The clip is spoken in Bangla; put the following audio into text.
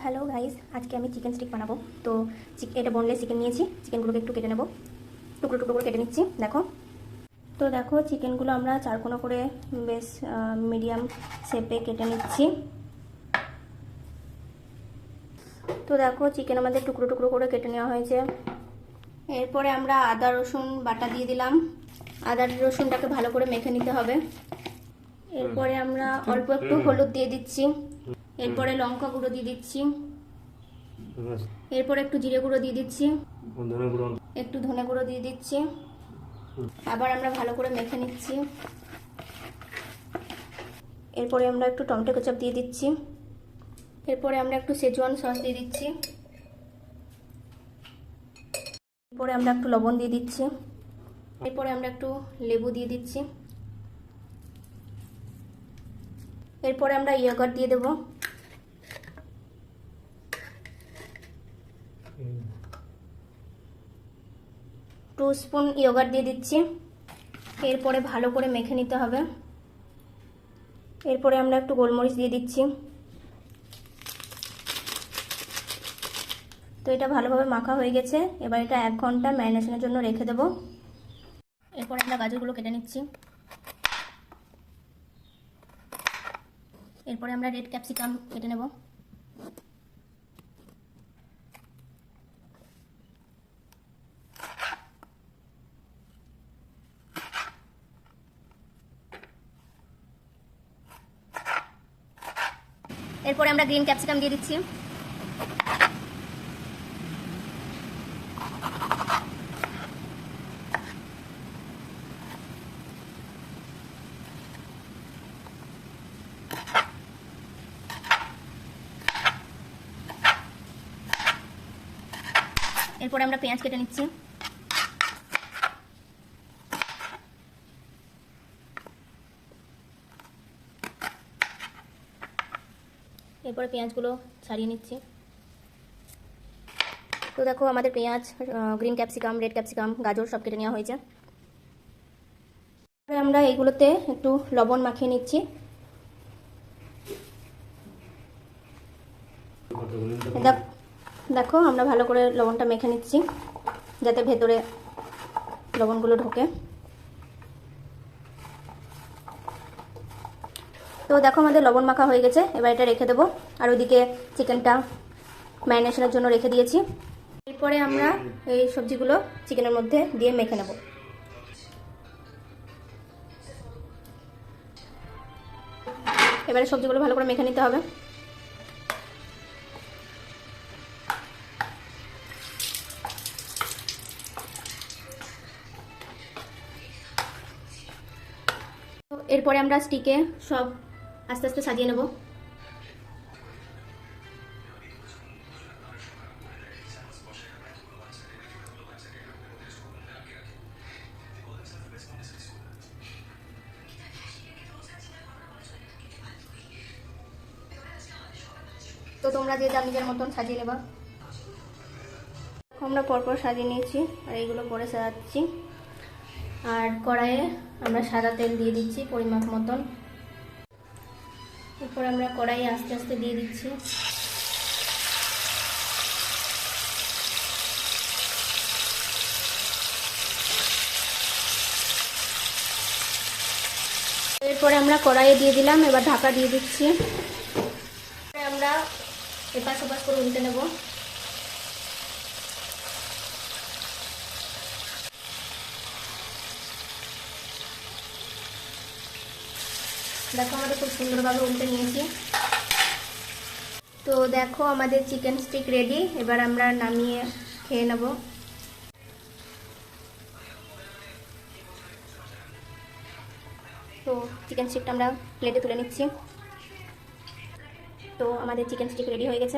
হ্যালো গাইস, আজকে আমি চিকেন স্টিক বানাবো। তো এটা বোনলেস চিকেন নিয়েছি। চিকেনগুলোকে একটু কেটে নেব, টুকরো টুকরো করে কেটে নিচ্ছি। দেখো চিকেনগুলো আমরা চারকোনা করে বেশ মিডিয়াম শেপে কেটে নিচ্ছি। তো দেখো চিকেন আমাদের টুকরো টুকরো করে কেটে নেওয়া হয়েছে। এরপরে আমরা আদা রসুন বাটা দিয়ে দিলাম। আদা রসুনটাকে ভালো করে মেখে নিতে হবে। এরপরে আমরা অল্প একটু হলুদ দিয়ে দিচ্ছি। এরপরে লঙ্কা গুঁড়ো দিয়ে দিচ্ছি। এরপরে একটু জিরে গুঁড়ো দিয়ে দিচ্ছি, একটু ধনে গুঁড়ো দিয়ে দিচ্ছি। আবার আমরা ভালো করে মেখে নিচ্ছি। এরপরে আমরা একটু টমেটো কেচাপ দিয়ে দিচ্ছি। এরপরে আমরা একটু শেজওয়ান সস দিয়ে দিচ্ছি। এরপরে আমরা একটু লবণ দিয়ে দিচ্ছি। এরপরে আমরা একটু লেবু দিয়ে দিচ্ছি। এরপরে আমরা ইয়োগার্ট দিয়ে দেব। 2 স্পুন ইয়োগার্ট দিয়ে দিচ্ছি। এরপরে ভালো করে মেখে নিতে হবে। এরপরে আমরা একটু গোলমরিচ দিয়ে দিচ্ছি। তো এটা ভালোভাবে মাখা হয়ে গেছে। এবার এটা 1 ঘন্টা ম্যারিনেশনের জন্য রেখে দেব। এরপরে আমরা গাজরগুলো কেটে নিচ্ছি। এরপরে আমরা রেড ক্যাপসিকাম কেটে নেব। এরপরে আমরা গ্রিন ক্যাপসিকাম দিয়ে দিচ্ছি। এরপরে আমরা পেঁয়াজ কেটে নিচ্ছি। এরপরে পেঁয়াজগুলো ছাড়িয়ে নিচ্ছি। তো দেখো আমাদের পেঁয়াজ, গ্রিন ক্যাপসিকাম, রেড ক্যাপসিকাম, গাজর সব কেটে নেওয়া হয়েছে। আমরা এইগুলোতে একটু লবণ মাখিয়ে নিচ্ছি। দেখো আমরা ভালো করে লবণটা মেখে নিচ্ছি যাতে ভেতরে লবণগুলো ঢোকে। তো দেখো আমাদের লবণ মাখা হয়ে গেছে। এবার এটা রেখে দেবো। আর ওইদিকে চিকেনটা ম্যারিনেশনের জন্য রেখে দিয়েছি। এরপরে আমরা এই সবজিগুলো চিকেনের মধ্যে দিয়ে মেখে নেব। এবারে সবজিগুলো ভালো করে মেখে নিতে হবে। এরপরে আমরা স্টিকে সব আস্তে আস্তে সাজিয়ে নেব। তো তোমরা যে যার নিজের মতন সাজিয়ে নেবা। আমরা পরপর সাজিয়ে নিয়েছি আর এইগুলো পরে সাজাচ্ছি। আর কড়াইয়ে আমরা সাদা তেল দিয়ে দিচ্ছি পরিমাপ মতন। এরপর আমরা কড়াইয়ে আস্তে আস্তে দিয়ে দিচ্ছি। এরপরে আমরা কড়াইয়ে দিয়ে দিলাম। এবার ঢাকা দিয়ে দিচ্ছি। আমরা এপাশ ওপাশ করে উল্টে নেব। দেখো আমাদের খুব সুন্দরভাবে উল্টে নিয়েছি। তো দেখো আমাদের চিকেন স্টিক রেডি। এবার আমরা নামিয়ে খেয়ে নেব। তো চিকেন স্টিকটা আমরা প্লেটে তুলে নিচ্ছি। তো আমাদের চিকেন স্টিক রেডি হয়ে গেছে।